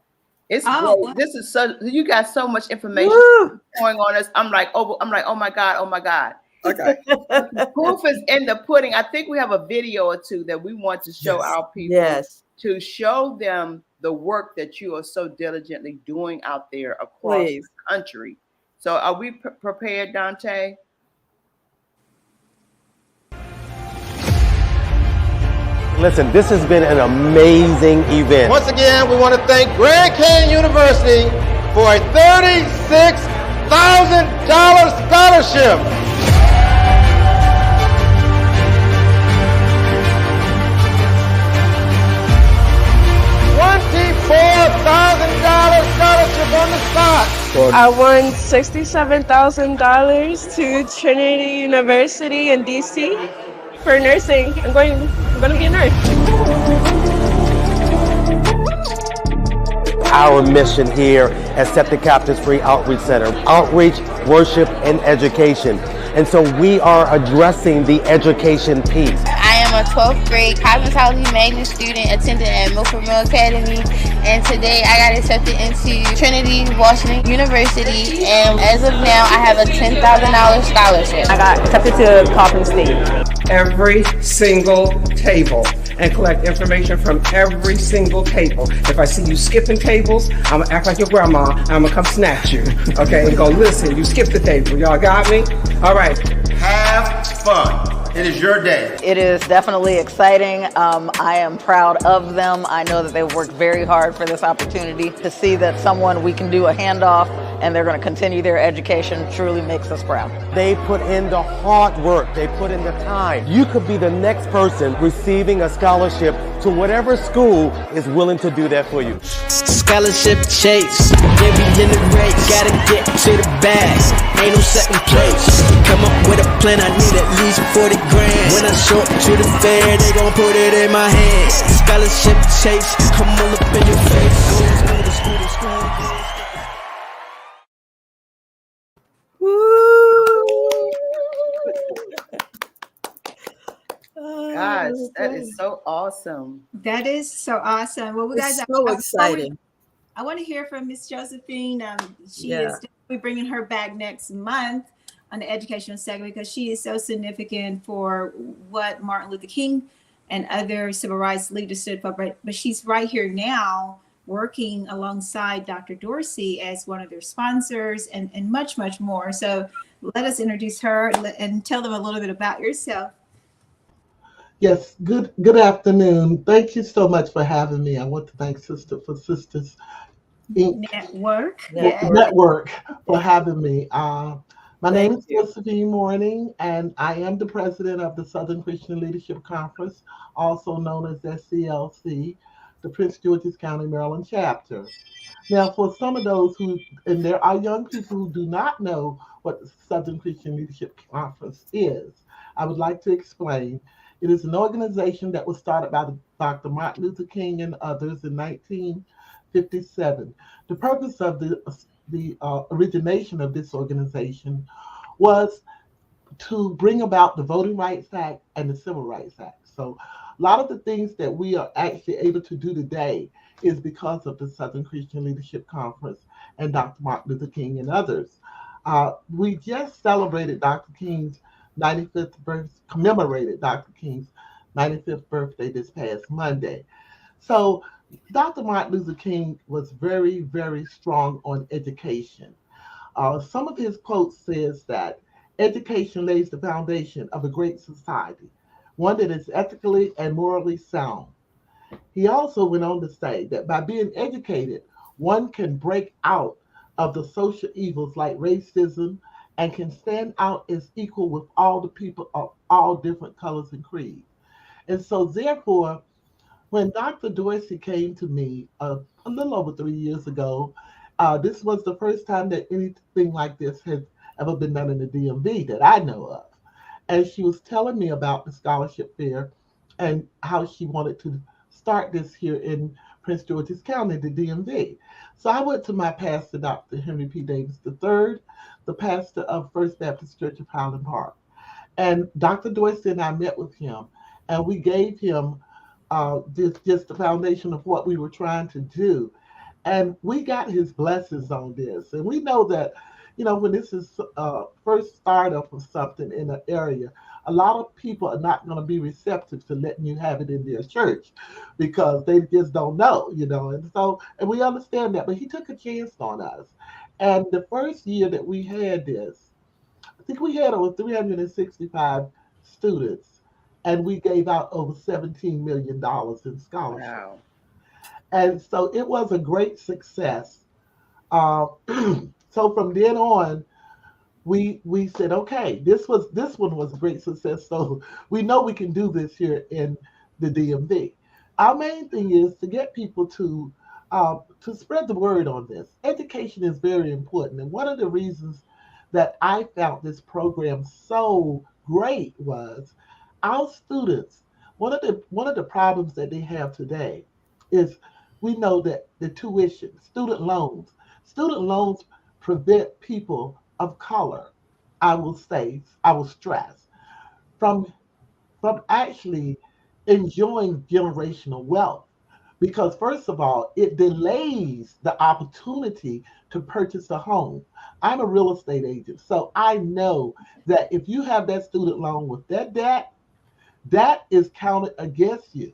it's great. This is so, you got so much information going on us. I'm like, oh my God. Okay. Proof is in the pudding. I think we have a video or two that we want to show our people to show them the work that you are so diligently doing out there across the country. So are we prepared, Dante? Listen, this has been an amazing event. Once again, we want to thank Grand Canyon University for a $36,000 scholarship. $24,000 scholarship on the spot. I won $67,000 to Trinity University in DC for nursing. I'm going to be a nurse. Our mission here at Septic Captains Free Outreach Center, outreach, worship, and education. And so we are addressing the education piece. I am a 12th grade cosmetology major student attending at Milford Mill Academy, and today I got accepted into Trinity Washington University, and as of now I have a $10,000 scholarship. I got accepted to Coppin State. Every single table and collect information from every single table. If I see you skipping tables, I'm gonna act like your grandma, and I'm gonna come snatch you, okay, and go, listen, you skipped the table. Y'all got me? All right. Have fun. It is your day. It is definitely exciting. I am proud of them. I know that they've worked very hard for this opportunity. To see that someone we can do a handoff and they're going to continue their education truly makes us proud. They put in the hard work. They put in the time. You could be the next person receiving a scholarship to whatever school is willing to do that for you. Scholarship chase, yeah, we in the race, gotta get to the bag, ain't no second place. Come up with a plan, I need at least 40 grand. When I show up to the fair, they gon' put it in my hand. Scholarship chase, come all up in your face. School. Gosh, that is so awesome. That is so awesome. Well, we guys, so exciting. I want to hear from Miss Josephine. She is definitely bringing her back next month on the educational segment because she is so significant for what Martin Luther King and other civil rights leaders stood for. But she's right here now working alongside Dr. Dorsey as one of their sponsors and much, much more. So let us introduce her and tell them a little bit about yourself. Yes, good afternoon. Thank you so much for having me. I want to thank Sister for Sisters Inc. Network for having me. My name is Josephine Morning, and I am the president of the Southern Christian Leadership Conference, also known as SCLC, the Prince George's County, Maryland chapter. Now, for some of those and there are young people who do not know what the Southern Christian Leadership Conference is, I would like to explain. It is an organization that was started by Dr. Martin Luther King and others in 1957. The purpose of the origination of this organization was to bring about the Voting Rights Act and the Civil Rights Act. So a lot of the things that we are actually able to do today is because of the Southern Christian Leadership Conference and Dr. Martin Luther King and others. We just celebrated commemorated Dr. King's 95th birthday this past Monday. So Dr. Martin Luther King was very, very strong on education. Some of his quotes says that education lays the foundation of a great society, one that is ethically and morally sound. He also went on to say that by being educated, one can break out of the social evils like racism and can stand out as equal with all the people of all different colors and creeds. And so therefore, When Dr. Dorsey came to me a little over 3 years ago, this was the first time that anything like this has ever been done in the DMV that I know of. And she was telling me about the scholarship fair and how she wanted to start this here in Prince George's County, the DMV. So I went to my pastor, Dr. Henry P. Davis III, the pastor of First Baptist Church of Highland Park. And Dr. Dorsey and I met with him, and we gave him just the foundation of what we were trying to do. And we got his blessings on this. And we know that, when this is first startup of something in an area, a lot of people are not going to be receptive to letting you have it in their church because they just don't know. And we understand that. But he took a chance on us. And the first year that we had this, I think we had over 365 students, and we gave out over $17 million in scholarships. Wow. And so it was a great success. Uh, so from then on, we said, okay, this one was a great success. So we know we can do this here in the DMV. Our main thing is to get people to spread the word on this. Education is very important, and one of the reasons that I found this program so great was our students. One of the problems that they have today is we know that the tuition, student loans prevent people of color, I will stress, from actually enjoying generational wealth. Because first of all, it delays the opportunity to purchase a home. I'm a real estate agent, so I know that if you have that student loan with that debt, that is counted against you.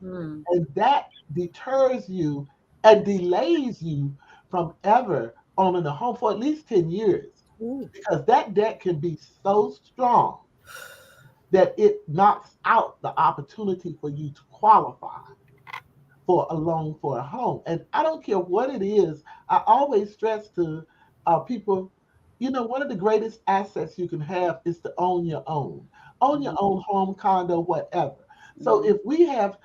And that deters you and delays you from ever owning a home for at least 10 years. Because that debt can be so strong that it knocks out the opportunity for you to qualify for a loan for a home. And I don't care what it is, I always stress to people, one of the greatest assets you can have is to own your own. Own your own home, condo, whatever. So if we have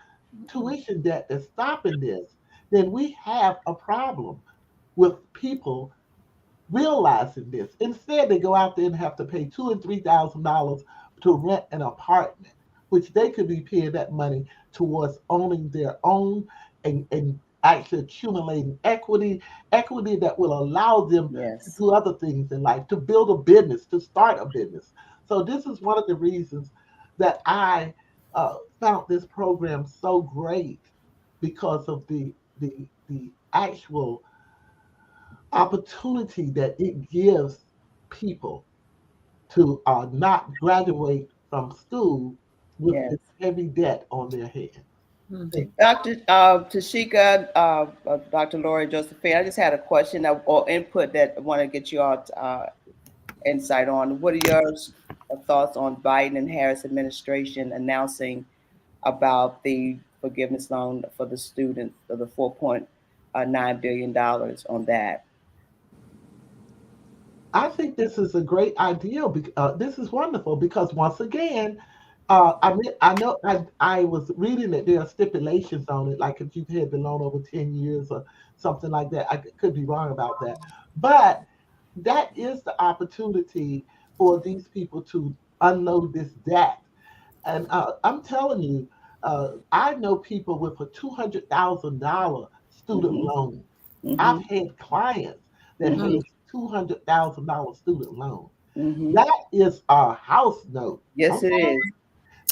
tuition debt that's stopping this, then we have a problem with people realizing this. Instead, they go out there and have to pay $2,000 and $3,000 to rent an apartment, which they could be paying that money towards owning their own and actually accumulating equity that will allow them to do other things in life, to build a business, to start a business. So this is one of the reasons that I found this program so great, because of the actual opportunity that it gives people to not graduate from school with this heavy debt on their head. Dr. Tashika, Dr. Lori Josephine, I just had a question or input that I want to get your insight on. What are your thoughts on Biden and Harris administration announcing about the forgiveness loan for the students, of the $4.9 billion on that? I think this is a great idea. This is wonderful because once again, I was reading that there are stipulations on it, like if you've had the loan over 10 years or something like that. I could be wrong about that, but that is the opportunity for these people to unload this debt. And I'm telling you, I know people with a $200,000 student loan. I've had clients that had $200,000 student loan. That is a house note. Yes, it is.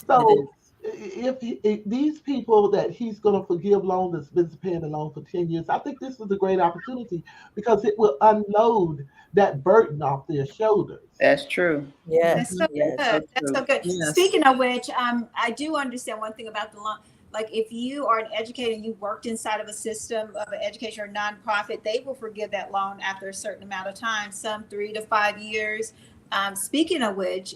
So if these people that he's going to forgive loan that's been paying the loan for 10 years, I think this is a great opportunity because it will unload that burden off their shoulders. That's true. That's so good. That's so good. Yes. Speaking of which, I do understand one thing about the loan. Like if you are an educator and you worked inside of a system of an education or nonprofit, they will forgive that loan after a certain amount of time, some 3 to 5 years. Speaking of which,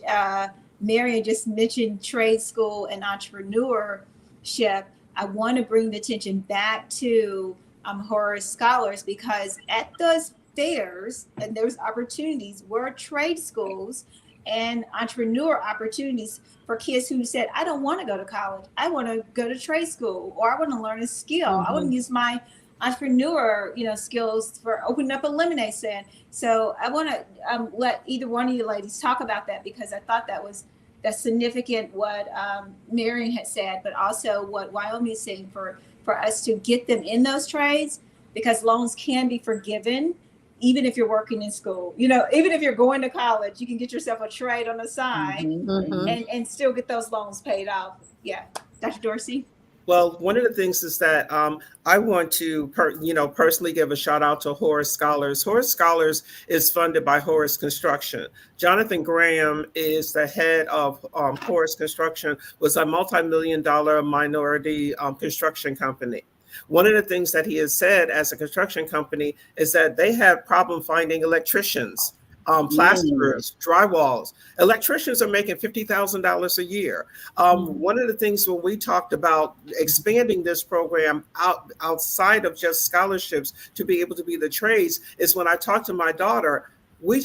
Marion just mentioned trade school and entrepreneurship. I want to bring the attention back to Horace Scholars, because at those fairs and those opportunities were trade schools and entrepreneur opportunities for kids who said, I don't want to go to college. I want to go to trade school, or I want to learn a skill. I want to use my entrepreneur, skills for opening up a lemonade stand. So I want to let either one of you ladies talk about that, because I thought that's significant what Marion had said, but also what Wyoming is saying for us to get them in those trades, because loans can be forgiven. Even if you're working in school, even if you're going to college, you can get yourself a trade on the side and still get those loans paid off. Yeah. Dr. Dorsey? Well, one of the things is that I want to, personally give a shout out to Horace Scholars. Horace Scholars is funded by Horace Construction. Jonathan Graham is the head of Horace Construction, was a multi-million-dollar minority construction company. One of the things that he has said as a construction company is that they have problem finding electricians, plasterers, drywalls. Electricians are making $50,000 a year. One of the things when we talked about expanding this program outside of just scholarships to be able to be the trades is when I talked to my daughter. My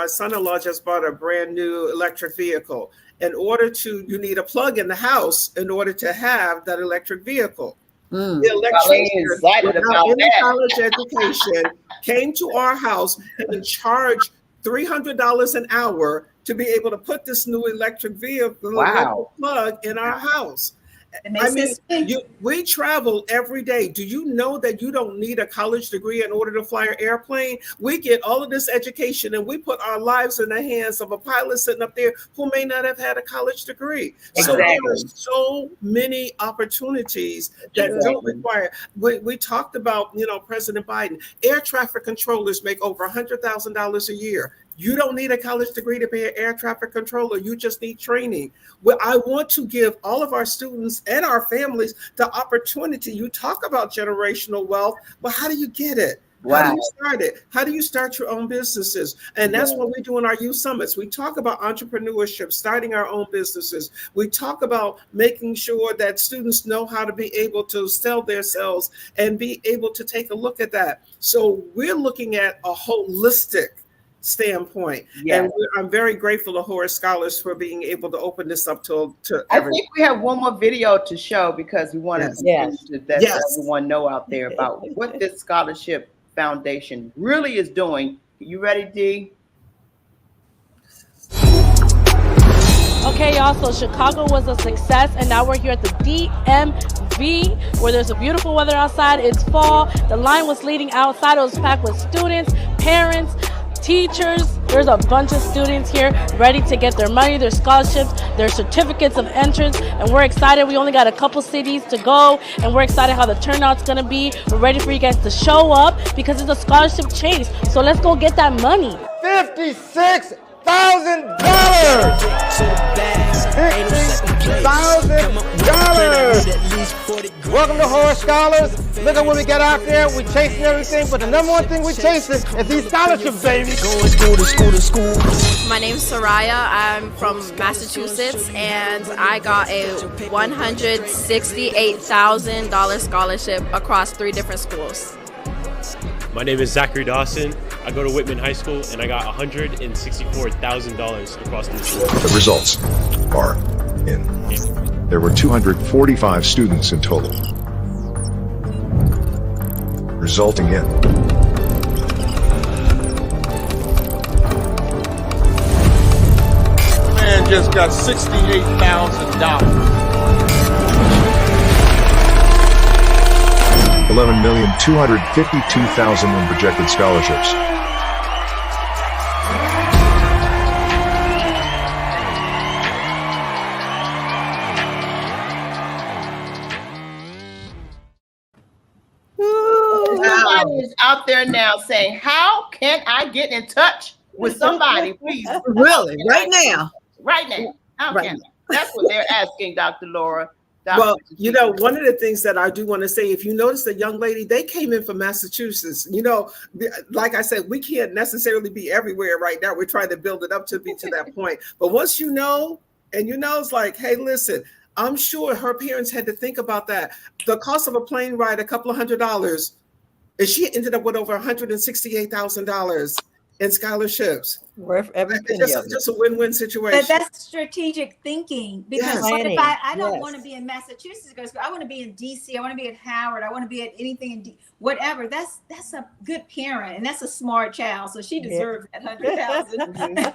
son-in-law just bought a brand new electric vehicle. You need a plug in the house in order to have that electric vehicle. The electrician without any college education came to our house and charged $300 an hour to be able to put this new electric vehicle electric plug in our house. We travel every day. Do you know that you don't need a college degree in order to fly an airplane? We get all of this education and we put our lives in the hands of a pilot sitting up there who may not have had a college degree. Exactly. So there are so many opportunities that don't require. We talked about, President Biden. Air traffic controllers make over $100,000 a year. You don't need a college degree to be an air traffic controller. You just need training. Well, I want to give all of our students and our families the opportunity. You talk about generational wealth, but how do you get it? How do you start it? How do you start your own businesses? And that's what we do in our youth summits. We talk about entrepreneurship, starting our own businesses. We talk about making sure that students know how to be able to sell themselves and be able to take a look at that. So we're looking at a holistic standpoint. Yes. And I'm very grateful to Horace Scholars for being able to open this up to I think we have one more video to show, because we want to let everyone know out there about what this scholarship foundation really is doing. You ready, Dee? Okay, y'all, so Chicago was a success, and now we're here at the DMV, where there's a beautiful weather outside. It's fall. The line was leading outside. It was packed with students, parents, teachers. There's a bunch of students here ready to get their money, their scholarships, their certificates of entrance, and we're excited. We only got a couple cities to go, and we're excited how the turnout's gonna be. We're ready for you guys to show up because it's a scholarship chase. So let's go get that money. $56,000. Welcome to Horace Scholars. Look at what we got out there. We chasing everything, but the number one thing we chasing is these scholarships, baby. Going school to school to school. My name's Soraya. I'm from Massachusetts, and I got a $168,000 scholarship across 3 different schools. My name is Zachary Dawson. I go to Whitman High School, and I got $164,000 across the school. The results are in. There were 245 students in total, resulting in man just got $68,000. $11,252,000 in projected scholarships. Somebody is out there now saying, how can I get in touch with somebody, please? Really, right now. Right now. How can I? That's what they're asking, Dr. Laura. Well, one of the things that I do want to say, if you notice the young lady, they came in from Massachusetts. Like I said, we can't necessarily be everywhere right now. We're trying to build it up to be to that point. But once you know, it's like, hey, listen, I'm sure her parents had to think about that. The cost of a plane ride, a couple of $100, and she ended up with over $168,000 in scholarships. Worth every It's penny of it. just a win-win situation. But that's strategic thinking, because Yes. what if Planning, I don't yes. want to be in Massachusetts to go to school. I want to be in DC. I want to be at Howard. I want to be at anything in whatever. That's a good parent, and that's a smart child. So she deserves that 100,000.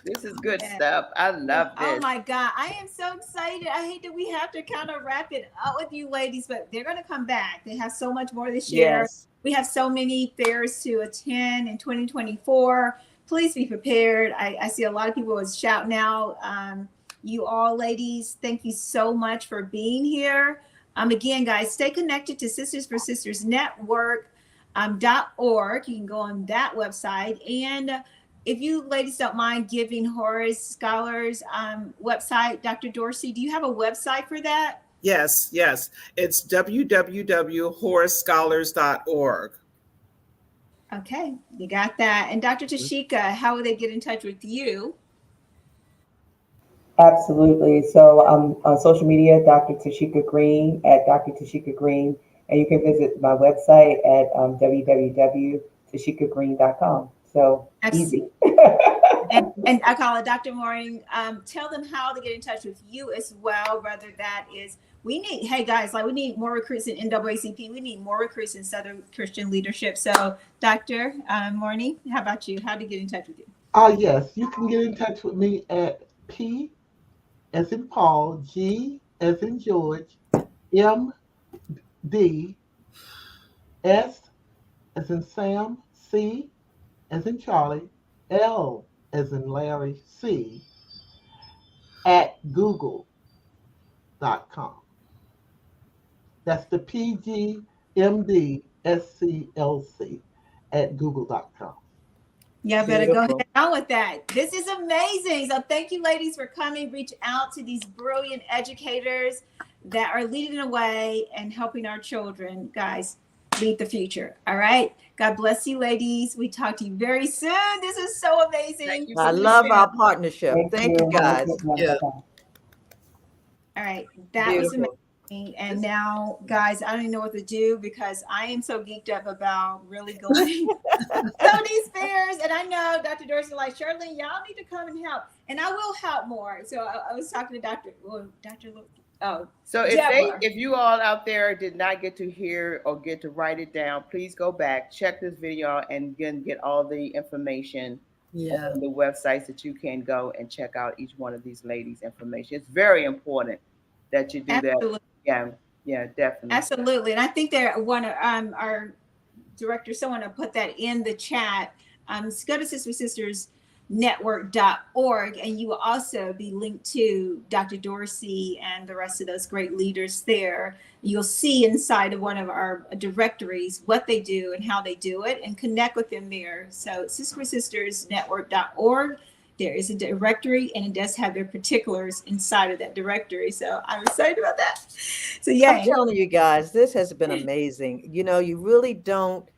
This is good stuff. I love this. Oh my God. I am so excited. I hate that we have to kind of wrap it up with you ladies, but they're going to come back. They have so much more this year. Yes. We have so many fairs to attend in 2024. Please be prepared. I see a lot of people is shouting out. You all ladies, thank you so much for being here. Again, guys, stay connected to Sisters for Sisters Network .org. You can go on that website. And if you ladies don't mind giving Horace Scholars website, Dr. Dorsey, do you have a website for that? Yes. It's www.horacescholars.org. Okay, you got that. And Dr. Tashika, how will they get in touch with you? Absolutely. So on social media, Dr. Tashika Green at Dr. Tashika Green, and you can visit my website at www.tashikagreen.com. So easy. and I call it Dr. Morning. Tell them how to get in touch with you as well. Whether that is, hey guys, we need more recruits in NAACP. We need more recruits in Southern Christian leadership. So Dr. Morning, how about you? How to get in touch with you? Yes, you can get in touch with me at P as in Paul, G as in George, M D S as in Sam, C as in Charlie, L as in Larry, C at google.com. That's the PGMDSCLC at google.com. Yeah, better go ahead on with that. This is amazing. So thank you, ladies, for coming. Reach out to these brilliant educators that are leading the way and helping our children, guys, lead the future. All right. God bless you, ladies. We talk to you very soon. This is so amazing. I love our partnership. Thank you, guys. Yeah. All right. That was amazing. And now, guys, I don't even know what to do because I am so geeked up about really going to these fairs. And I know Dr. Dorsey, Charlene, y'all need to come and help. And I will help more. So I was talking to Dr. So Deborah. if you all out there did not get to hear or get to write it down, please go back, check this video, and again get all the information on the websites that you can go and check out each one of these ladies' information. It's very important that you do that. Yeah, definitely. Absolutely. And I think that our director, someone will put that in the chat. Go to sistersforsistersnetwork.org, and you will also be linked to Dr. Dorsey and the rest of those great leaders there. You'll see inside of one of our directories what they do and how they do it, and connect with them there. So sistersforsistersnetwork.org. There is a directory, and it does have their particulars inside of that directory. So I'm excited about that. So yeah, I'm telling you guys, this has been amazing. You know, you really don't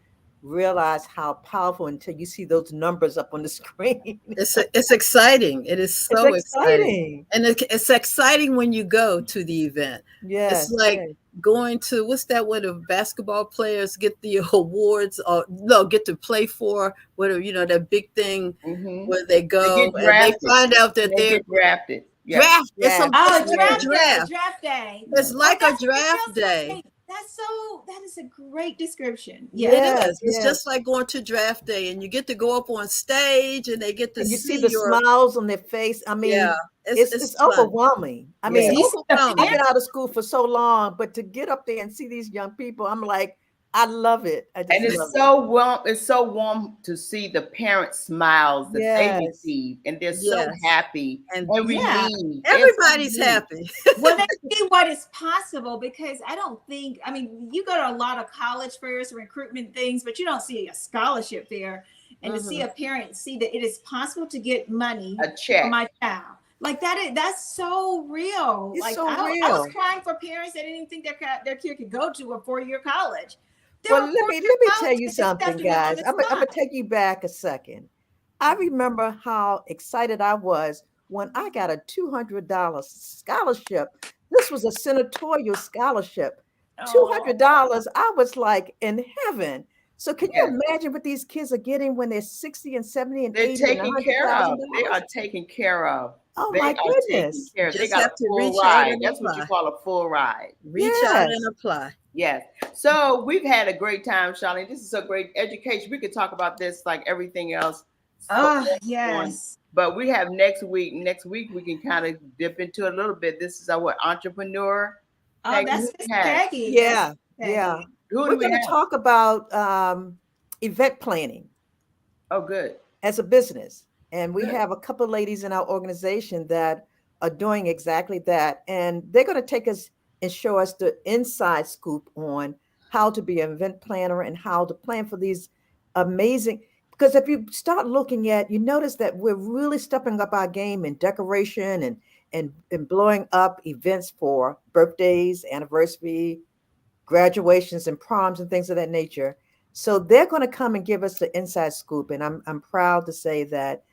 realize how powerful until you see those numbers up on the screen. It's exciting. It is so exciting. And it's exciting when you go to the event. Yes, it's like going to, what's that, where the basketball players get the awards or get to play for, whatever, that big thing where they go and they find out that they're drafted. Draft. It's a draft day. It's like a draft day. That is a great description. Yes, it's just like going to draft day, and you get to go up on stage, and they get to see the smiles on their face. I mean, it's overwhelming. I mean, I've been out of school for so long, but to get up there and see these young people, I'm like, I love it. It's so warm to see the parents' smiles that they receive, and they're so happy and relieved. Everybody's happy. Well, they see what is possible, because you go to a lot of college fairs, recruitment things, but you don't see a scholarship fair. And to see a parent see that it is possible to get money for my child. Like that's so real. It's I was crying for parents that didn't think their kid could go to a 4-year college. Well, let me tell you something, guys. I'm gonna take you back a second. I remember how excited I was when I got a $200 scholarship. This was a senatorial scholarship. $200. I was like in heaven. So can you imagine what these kids are getting when they're 60 and 70 and They're 80 and taken care of. They $100,000? are taken care of. Oh They my are taken goodness. care of. They Just got have a to full reach out ride. and That's what you apply. call a full ride. Reach out and apply. Yes. So we've had a great time, Charlene. This is a great education. We could talk about this like everything else. Yes. But we have next week. Next week we can kind of dip into a little bit. This is our entrepreneur. Oh, that's Miss Peggy. Yeah. Peggy. Yeah. Who We're do we going to have? talk about event planning. Oh, good. As a business. And we have a couple of ladies in our organization that are doing exactly that. And they're going to take us and show us the inside scoop on how to be an event planner and how to plan for these amazing. Because if you start looking at, you notice that we're really stepping up our game in decoration and blowing up events for birthdays, anniversary, graduations and proms and things of that nature. So they're going to come and give us the inside scoop. And I'm proud to say that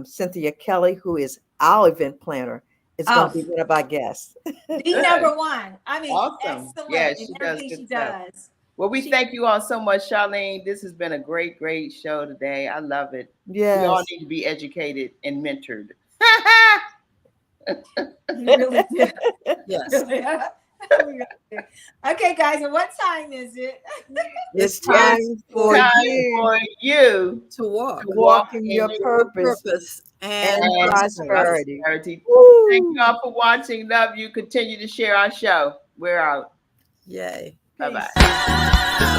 Cynthia Kelly, who is our event planner, is going to be one of our guests. The number one. I mean, Awesome. excellent Yeah, in she does everything good she stuff. does. Well, we thank you all so much, Charlene. This has been a great, great show today. I love it. Yes. We all need to be educated and mentored. You really do. Yes. Okay, guys, and what time is it? It's time for you to walk in your purpose and prosperity. Thank you all for watching. Love you. Continue to share our show. We're out. Yay. Bye-bye.